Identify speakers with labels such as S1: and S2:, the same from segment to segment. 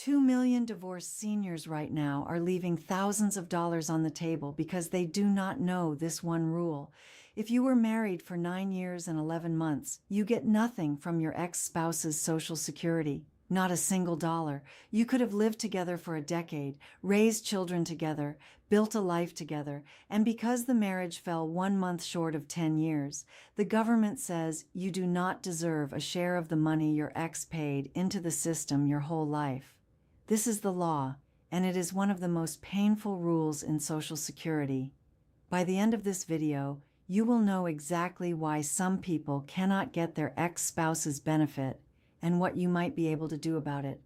S1: 2 million divorced seniors right now are leaving thousands of dollars on the table because they do not know this one rule. If you were married for 9 years and 11 months, you get nothing from your ex-spouse's Social Security. Not a single dollar. You could have lived together for a decade, raised children together, built a life together, and because the marriage fell 1 month short of 10 years, the government says you do not deserve a share of the money your ex paid into the system your whole life. This is the law, and it is one of the most painful rules in Social Security. By the end of this video, you will know exactly why some people cannot get their ex-spouse's benefit and what you might be able to do about it.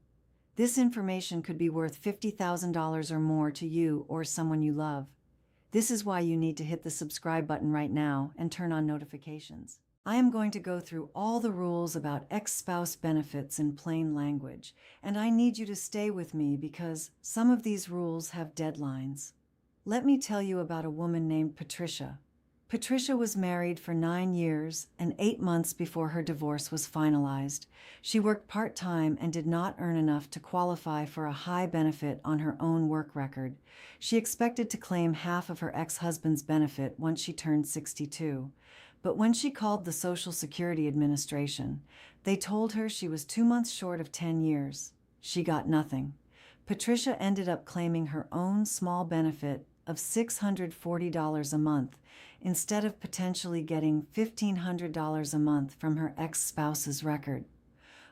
S1: This information could be worth $50,000 or more to you or someone you love. This is why you need to hit the subscribe button right now and turn on notifications. I am going to go through all the rules about ex-spouse benefits in plain language, and I need you to stay with me because some of these rules have deadlines. Let me tell you about a woman named Patricia. Patricia was married for 9 years and 8 months before her divorce was finalized. She worked part-time and did not earn enough to qualify for a high benefit on her own work record. She expected to claim half of her ex-husband's benefit once she turned 62. But when she called the Social Security Administration, they told her she was 2 months short of 10 years. She got nothing. Patricia ended up claiming her own small benefit of $640 a month, instead of potentially getting $1,500 a month from her ex-spouse's record.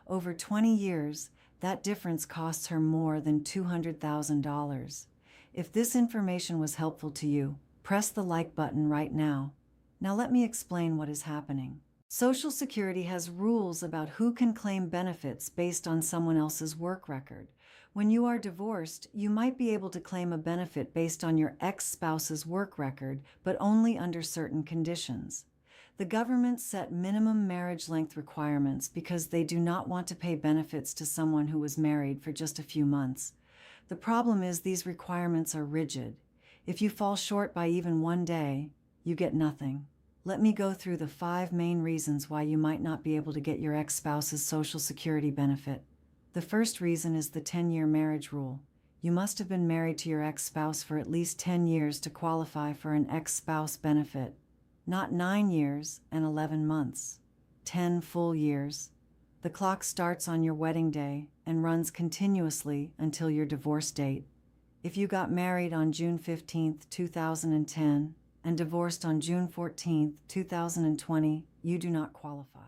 S1: Over 20 years, that difference costs her more than $200,000. If this information was helpful to you, press the like button right now. Now let me explain what is happening. Social Security has rules about who can claim benefits based on someone else's work record. When you are divorced, you might be able to claim a benefit based on your ex-spouse's work record, but only under certain conditions. The government set minimum marriage length requirements because they do not want to pay benefits to someone who was married for just a few months. The problem is these requirements are rigid. If you fall short by even 1 day, you get nothing. Let me go through the 5 main reasons why you might not be able to get your ex-spouse's Social Security benefit. The first reason is the 10-year marriage rule. You must have been married to your ex-spouse for at least 10 years to qualify for an ex-spouse benefit. Not 9 years and 11 months. 10 full years. The clock starts on your wedding day and runs continuously until your divorce date. If you got married on June 15, 2010, and divorced on June 14, 2020, you do not qualify.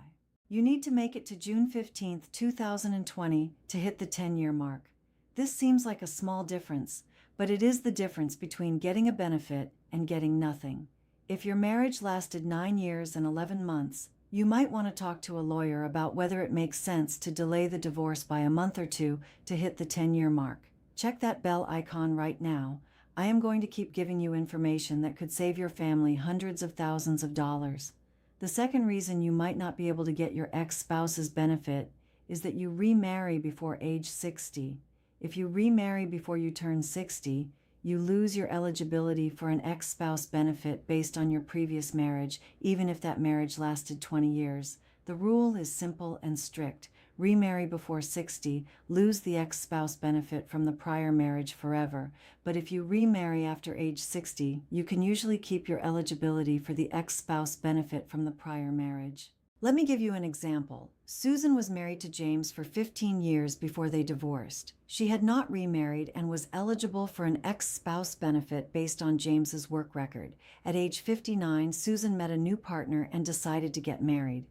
S1: You need to make it to June 15, 2020 to hit the 10-year mark. This seems like a small difference, but it is the difference between getting a benefit and getting nothing. If your marriage lasted 9 years and 11 months, you might want to talk to a lawyer about whether it makes sense to delay the divorce by a month or two to hit the 10-year mark. Check that bell icon right now. I am going to keep giving you information that could save your family hundreds of thousands of dollars. The second reason you might not be able to get your ex-spouse's benefit is that you remarry before age 60. If you remarry before you turn 60, you lose your eligibility for an ex-spouse benefit based on your previous marriage, even if that marriage lasted 20 years. The rule is simple and strict. Remarry before 60, lose the ex-spouse benefit from the prior marriage forever. But if you remarry after age 60, you can usually keep your eligibility for the ex-spouse benefit from the prior marriage. Let me give you an example. Susan was married to James for 15 years before they divorced. She had not remarried and was eligible for an ex-spouse benefit based on James's work record. At age 59, Susan met a new partner and decided to get married.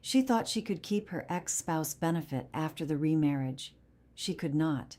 S1: She thought she could keep her ex-spouse benefit after the remarriage. She could not.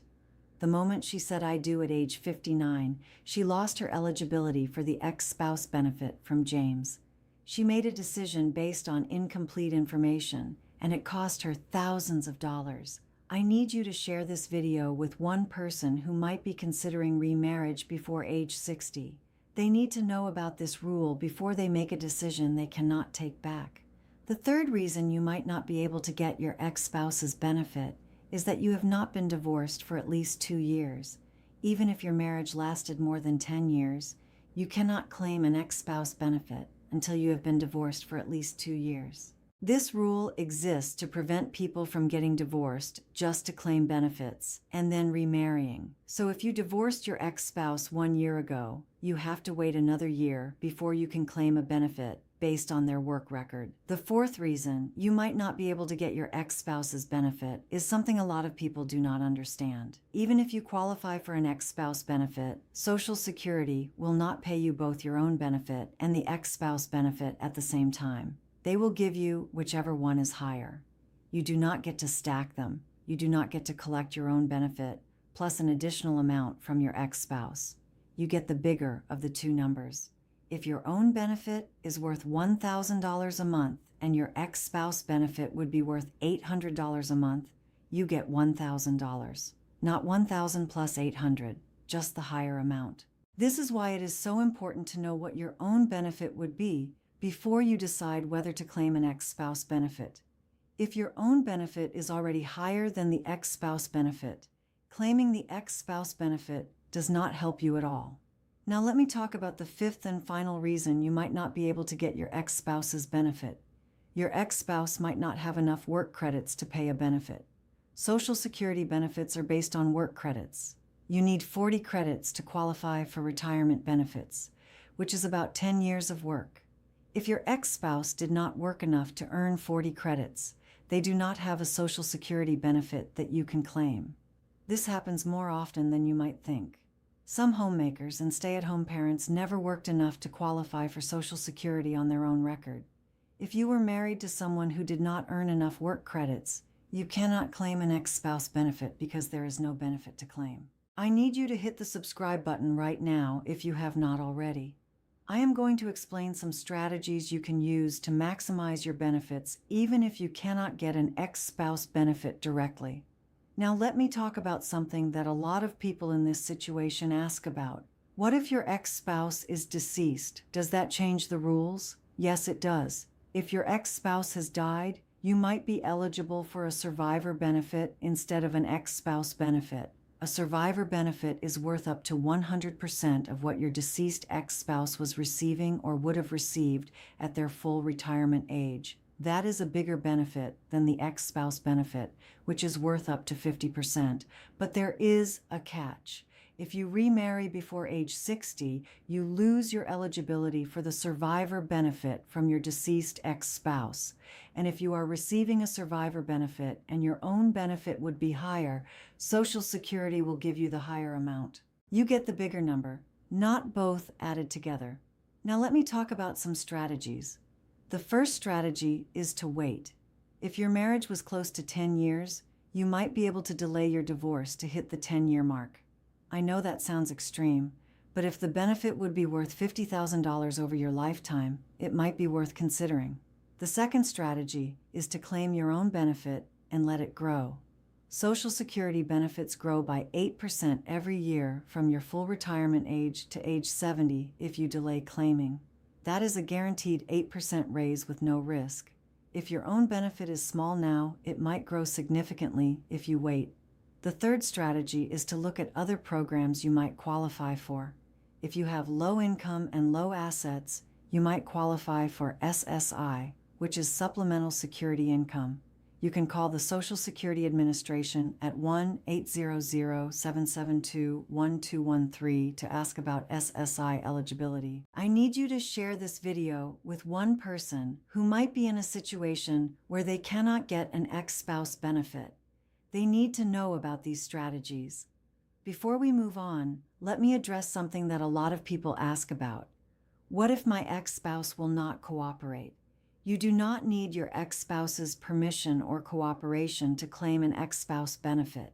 S1: The moment she said "I do" at age 59, she lost her eligibility for the ex-spouse benefit from James. She made a decision based on incomplete information, and it cost her thousands of dollars. I need you to share this video with one person who might be considering remarriage before age 60. They need to know about this rule before they make a decision they cannot take back. The third reason you might not be able to get your ex-spouse's benefit is that you have not been divorced for at least 2 years. Even if your marriage lasted more than 10 years, you cannot claim an ex-spouse benefit until you have been divorced for at least 2 years. This rule exists to prevent people from getting divorced just to claim benefits and then remarrying. So if you divorced your ex-spouse 1 year ago, you have to wait another year before you can claim a benefit based on their work record. The fourth reason you might not be able to get your ex-spouse's benefit is something a lot of people do not understand. Even if you qualify for an ex-spouse benefit, Social Security will not pay you both your own benefit and the ex-spouse benefit at the same time. They will give you whichever one is higher. You do not get to stack them. You do not get to collect your own benefit plus an additional amount from your ex-spouse. You get the bigger of the two numbers. If your own benefit is worth $1,000 a month and your ex-spouse benefit would be worth $800 a month, you get $1,000. Not $1,000 plus $800, just the higher amount. This is why it is so important to know what your own benefit would be before you decide whether to claim an ex-spouse benefit. If your own benefit is already higher than the ex-spouse benefit, claiming the ex-spouse benefit does not help you at all. Now let me talk about the fifth and final reason you might not be able to get your ex-spouse's benefit. Your ex-spouse might not have enough work credits to pay a benefit. Social Security benefits are based on work credits. You need 40 credits to qualify for retirement benefits, which is about 10 years of work. If your ex-spouse did not work enough to earn 40 credits, they do not have a Social Security benefit that you can claim. This happens more often than you might think. Some homemakers and stay-at-home parents never worked enough to qualify for Social Security on their own record. If you were married to someone who did not earn enough work credits, you cannot claim an ex-spouse benefit because there is no benefit to claim. I need you to hit the subscribe button right now if you have not already. I am going to explain some strategies you can use to maximize your benefits even if you cannot get an ex-spouse benefit directly. Now let me talk about something that a lot of people in this situation ask about. What if your ex-spouse is deceased? Does that change the rules? Yes, it does. If your ex-spouse has died, you might be eligible for a survivor benefit instead of an ex-spouse benefit. A survivor benefit is worth up to 100% of what your deceased ex-spouse was receiving or would have received at their full retirement age. That is a bigger benefit than the ex-spouse benefit, which is worth up to 50%. But there is a catch. If you remarry before age 60, you lose your eligibility for the survivor benefit from your deceased ex-spouse. And if you are receiving a survivor benefit and your own benefit would be higher, Social Security will give you the higher amount. You get the bigger number, not both added together. Now let me talk about some strategies. The first strategy is to wait. If your marriage was close to 10 years, you might be able to delay your divorce to hit the 10-year mark. I know that sounds extreme, but if the benefit would be worth $50,000 over your lifetime, it might be worth considering. The second strategy is to claim your own benefit and let it grow. Social Security benefits grow by 8% every year from your full retirement age to age 70 if you delay claiming. That is a guaranteed 8% raise with no risk. If your own benefit is small now, it might grow significantly if you wait. The third strategy is to look at other programs you might qualify for. If you have low income and low assets, you might qualify for SSI, which is Supplemental Security Income. You can call the Social Security Administration at 1-800-772-1213 to ask about SSI eligibility. I need you to share this video with one person who might be in a situation where they cannot get an ex-spouse benefit. They need to know about these strategies. Before we move on, let me address something that a lot of people ask about. What if my ex-spouse will not cooperate? You do not need your ex-spouse's permission or cooperation to claim an ex-spouse benefit.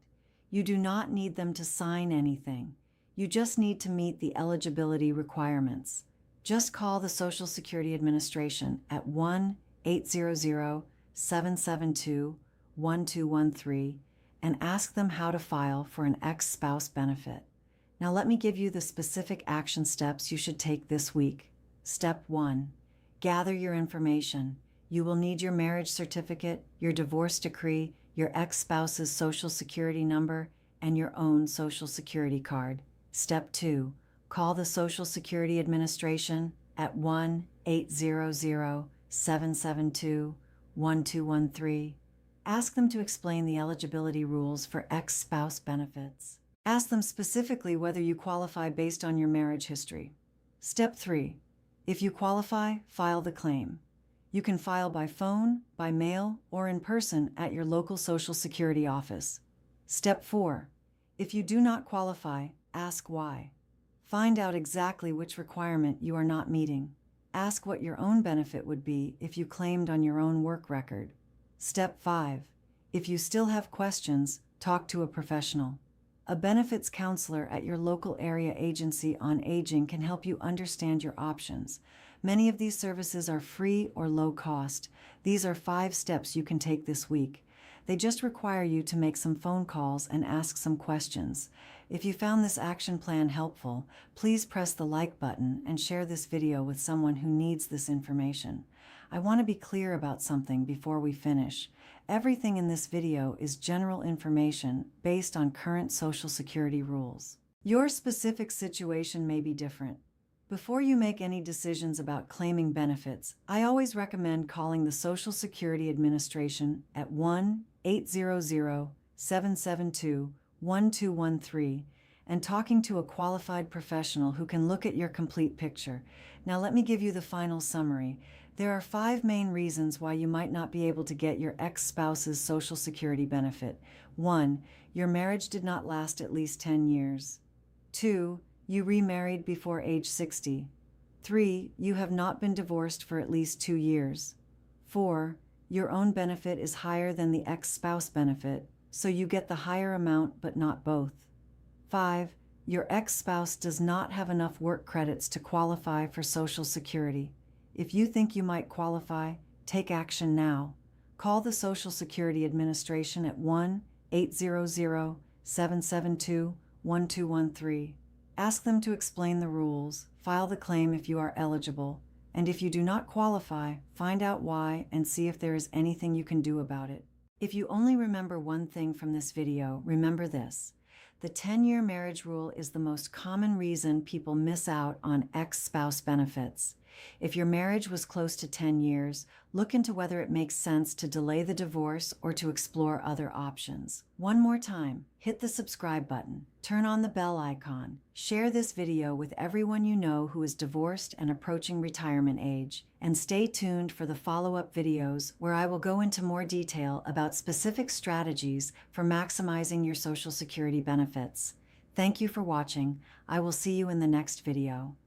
S1: You do not need them to sign anything. You just need to meet the eligibility requirements. Just call the Social Security Administration at 1-800-772-1213 and ask them how to file for an ex-spouse benefit. Now let me give you the specific action steps you should take this week. Step 1. Gather your information. You will need your marriage certificate, your divorce decree, your ex-spouse's Social Security number, and your own Social Security card. Step 2. Call the Social Security Administration at 1-800-772-1213 1213. Ask them to explain the eligibility rules for ex-spouse benefits. Ask them specifically whether you qualify based on your marriage history. Step 3. If you qualify, file the claim. You can file by phone, by mail, or in person at your local Social Security office. Step 4. If you do not qualify, ask why. Find out exactly which requirement you are not meeting. Ask what your own benefit would be if you claimed on your own work record. Step 5. If you still have questions, talk to a professional. A benefits counselor at your local area agency on aging can help you understand your options. Many of these services are free or low cost. These are 5 steps you can take this week. They just require you to make some phone calls and ask some questions. If you found this action plan helpful, please press the like button and share this video with someone who needs this information. I want to be clear about something before we finish. Everything in this video is general information based on current Social Security rules. Your specific situation may be different. Before you make any decisions about claiming benefits, I always recommend calling the Social Security Administration at 1-800-772-1213 and talking to a qualified professional who can look at your complete picture. Now let me give you the final summary. There are 5 main reasons why you might not be able to get your ex-spouse's Social Security benefit. 1. Your marriage did not last at least 10 years. 2. You remarried before age 60. 3. You have not been divorced for at least 2 years. 4. Your own benefit is higher than the ex-spouse benefit, so you get the higher amount but not both. 5. Your ex-spouse does not have enough work credits to qualify for Social Security. If you think you might qualify, take action now. Call the Social Security Administration at 1-800-772-1213. Ask them to explain the rules, file the claim if you are eligible, and if you do not qualify, find out why and see if there is anything you can do about it. If you only remember one thing from this video, remember this. The 10-year marriage rule is the most common reason people miss out on ex-spouse benefits. If your marriage was close to 10 years, look into whether it makes sense to delay the divorce or to explore other options. One more time, hit the subscribe button, turn on the bell icon, share this video with everyone you know who is divorced and approaching retirement age, and stay tuned for the follow-up videos where I will go into more detail about specific strategies for maximizing your Social Security benefits. Thank you for watching. I will see you in the next video.